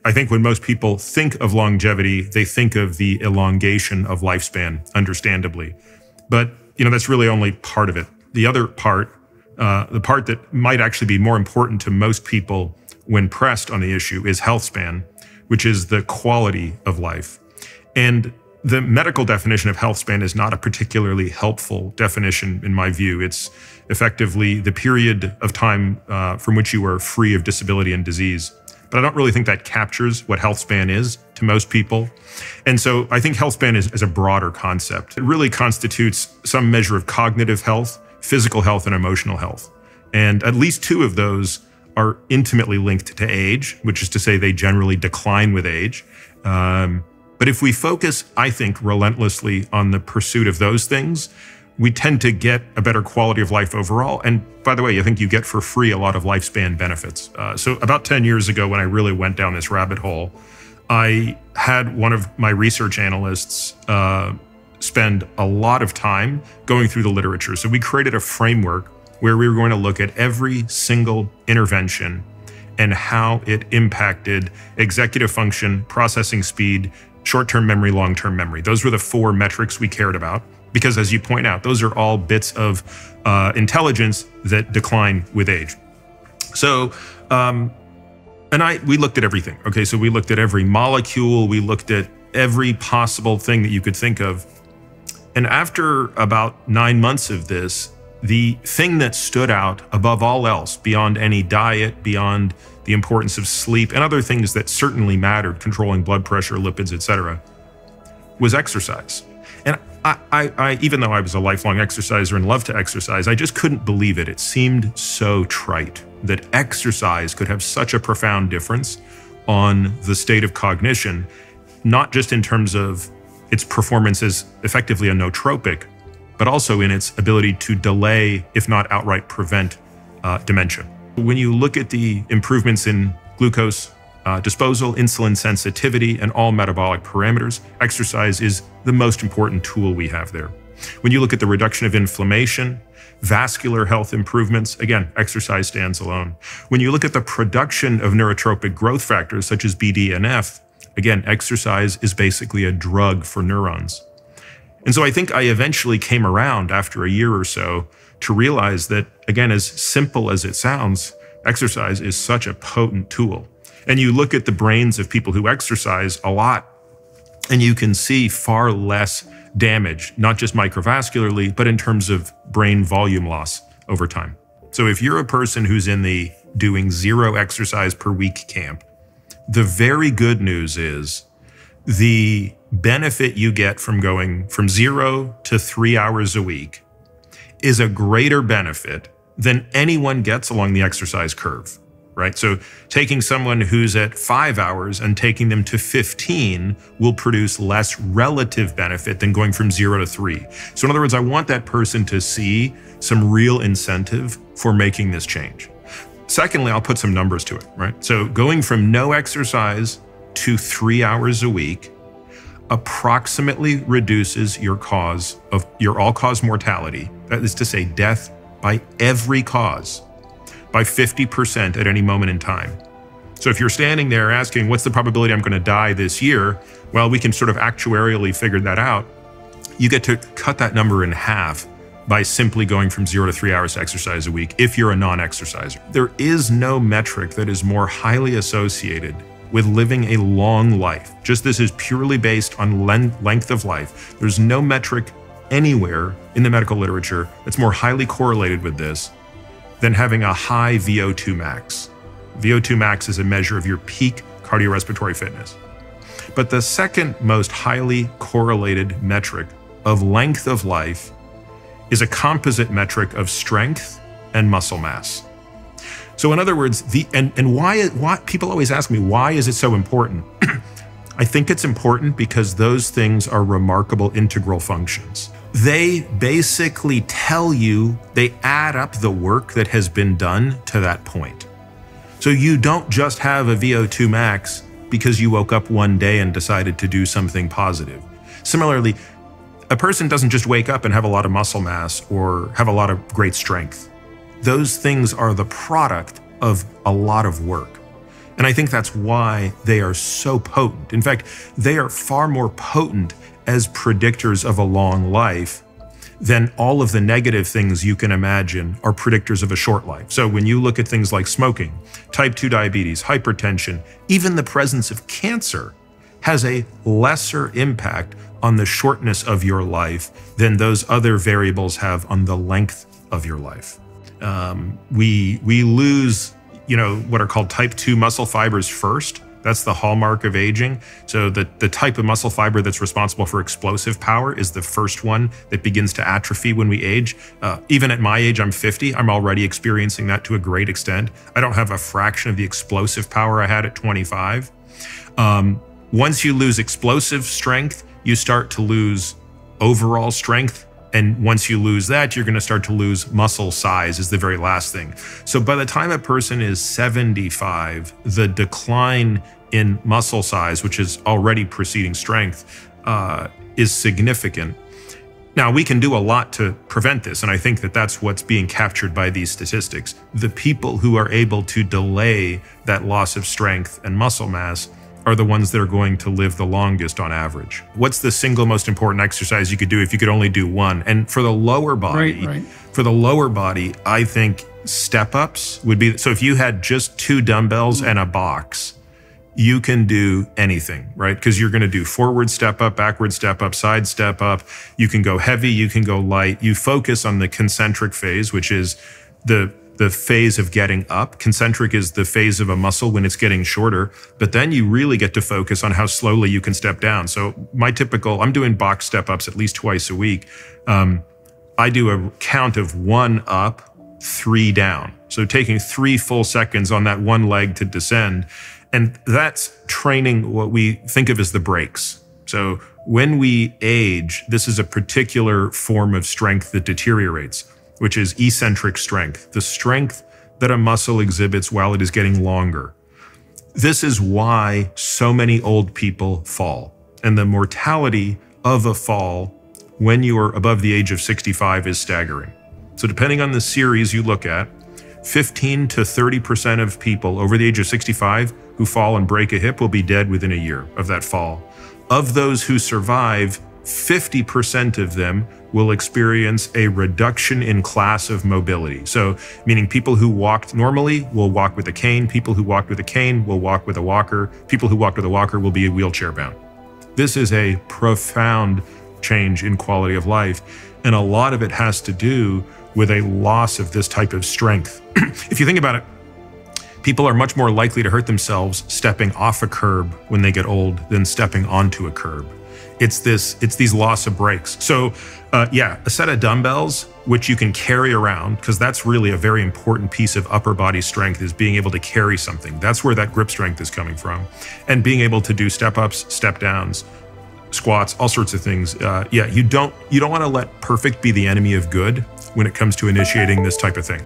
I think when most people think of longevity, they think of the elongation of lifespan, understandably. But that's really only part of it. The other part, the part that might actually be more important to most people when pressed on the issue, is health span, which is the quality of life. And the medical definition of health span is not a particularly helpful definition in my view. It's effectively the period of time from which you are free of disability and disease. But I don't really think that captures what health span is to most people. And so I think health span is a broader concept. It really constitutes some measure of cognitive health, physical health, and emotional health. And at least two of those are intimately linked to age, which is to say they generally decline with age. But if we focus, I think, relentlessly on the pursuit of those things, we tend to get a better quality of life overall. And by the way, I think you get for free a lot of lifespan benefits. So about 10 years ago, when I really went down this rabbit hole, I had one of my research analysts spend a lot of time going through the literature. So we created a framework where we were going to look at every single intervention and how it impacted executive function, processing speed, short-term memory, long-term memory. Those were the four metrics we cared about, because as you point out, those are all bits of intelligence that decline with age. So, we looked at everything. Okay, so we looked at every molecule, we looked at every possible thing that you could think of. And after about 9 months of this, the thing that stood out above all else, beyond any diet, beyond the importance of sleep, and other things that certainly mattered, controlling blood pressure, lipids, etc., was exercise. And I, even though I was a lifelong exerciser and loved to exercise, I just couldn't believe it. It seemed so trite that exercise could have such a profound difference on the state of cognition, not just in terms of its performance as effectively a nootropic, but also in its ability to delay, if not outright prevent, dementia. When you look at the improvements in glucose disposal, insulin sensitivity, and all metabolic parameters, exercise is the most important tool we have there. When you look at the reduction of inflammation, vascular health improvements, again, exercise stands alone. When you look at the production of neurotropic growth factors such as BDNF, again, exercise is basically a drug for neurons. And so I think I eventually came around after a year or so to realize that, again, as simple as it sounds, exercise is such a potent tool. And you look at the brains of people who exercise a lot, and you can see far less damage, not just microvascularly, but in terms of brain volume loss over time. So if you're a person who's in the doing 0 exercise per week camp, the very good news is the benefit you get from going from 0 to 3 hours a week is a greater benefit than anyone gets along the exercise curve, right? So taking someone who's at 5 hours and taking them to 15 will produce less relative benefit than going from 0 to 3. So in other words, I want that person to see some real incentive for making this change. Secondly, I'll put some numbers to it, right? So going from no exercise to 3 hours a week approximately reduces your all-cause mortality, that is to say death by every cause, by 50% at any moment in time. So if you're standing there asking, what's the probability I'm going to die this year? Well, we can sort of actuarially figure that out. You get to cut that number in half by simply going from 0 to 3 hours to exercise a week if you're a non-exerciser. There is no metric that is more highly associated with living a long life. Just this is purely based on length of life. There's no metric anywhere in the medical literature that's more highly correlated with this than having a high VO2 max. VO2 max is a measure of your peak cardiorespiratory fitness. But the second most highly correlated metric of length of life is a composite metric of strength and muscle mass. So in other words, why people always ask me, why is it so important? I think it's important because those things are remarkable integral functions. They basically tell you, they add up the work that has been done to that point. So you don't just have a VO2 max because you woke up one day and decided to do something positive. Similarly, a person doesn't just wake up and have a lot of muscle mass or have a lot of great strength. Those things are the product of a lot of work. And I think that's why they are so potent. In fact, they are far more potent as predictors of a long life than all of the negative things you can imagine are predictors of a short life. So when you look at things like smoking, type 2 diabetes, hypertension, even the presence of cancer has a lesser impact on the shortness of your life than those other variables have on the length of your life. We lose, what are called type 2 muscle fibers first. That's the hallmark of aging. So the type of muscle fiber that's responsible for explosive power is the first one that begins to atrophy when we age. Even at my age, I'm 50, I'm already experiencing that to a great extent. I don't have a fraction of the explosive power I had at 25. Once you lose explosive strength, you start to lose overall strength. And once you lose that, you're going to start to lose muscle size is the very last thing. So by the time a person is 75, the decline in muscle size, which is already preceding strength, is significant. Now, we can do a lot to prevent this, and I think that that's what's being captured by these statistics. The people who are able to delay that loss of strength and muscle mass are the ones that are going to live the longest on average. What's the single most important exercise you could do if you could only do one? And for the lower body, for the lower body, I think step-ups would be, so if you had just 2 dumbbells and a box, you can do anything, right? Because you're gonna do forward step up, backward step up, side step up. You can go heavy, you can go light. You focus on the concentric phase, which is the phase of getting up. Concentric is the phase of a muscle when it's getting shorter, but then you really get to focus on how slowly you can step down. So I'm doing box step ups at least twice a week. I do a count of 1 up, 3 down. So taking 3 full seconds on that one leg to descend. And that's training what we think of as the brakes. So when we age, this is a particular form of strength that deteriorates, which is eccentric strength, the strength that a muscle exhibits while it is getting longer. This is why so many old people fall. And the mortality of a fall when you are above the age of 65 is staggering. So depending on the series you look at, 15 to 30% of people over the age of 65 who fall and break a hip will be dead within a year of that fall. Of those who survive, 50% of them will experience a reduction in class of mobility. So meaning people who walked normally will walk with a cane, people who walked with a cane will walk with a walker, people who walked with a walker will be wheelchair bound. This is a profound change in quality of life. And a lot of it has to do with a loss of this type of strength. If you think about it, people are much more likely to hurt themselves stepping off a curb when they get old than stepping onto a curb. It's these loss of brakes. So yeah, a set of dumbbells, which you can carry around, because that's really a very important piece of upper body strength, is being able to carry something. That's where that grip strength is coming from. And being able to do step ups, step downs, squats, all sorts of things. Yeah, you don't want to let perfect be the enemy of good when it comes to initiating this type of thing.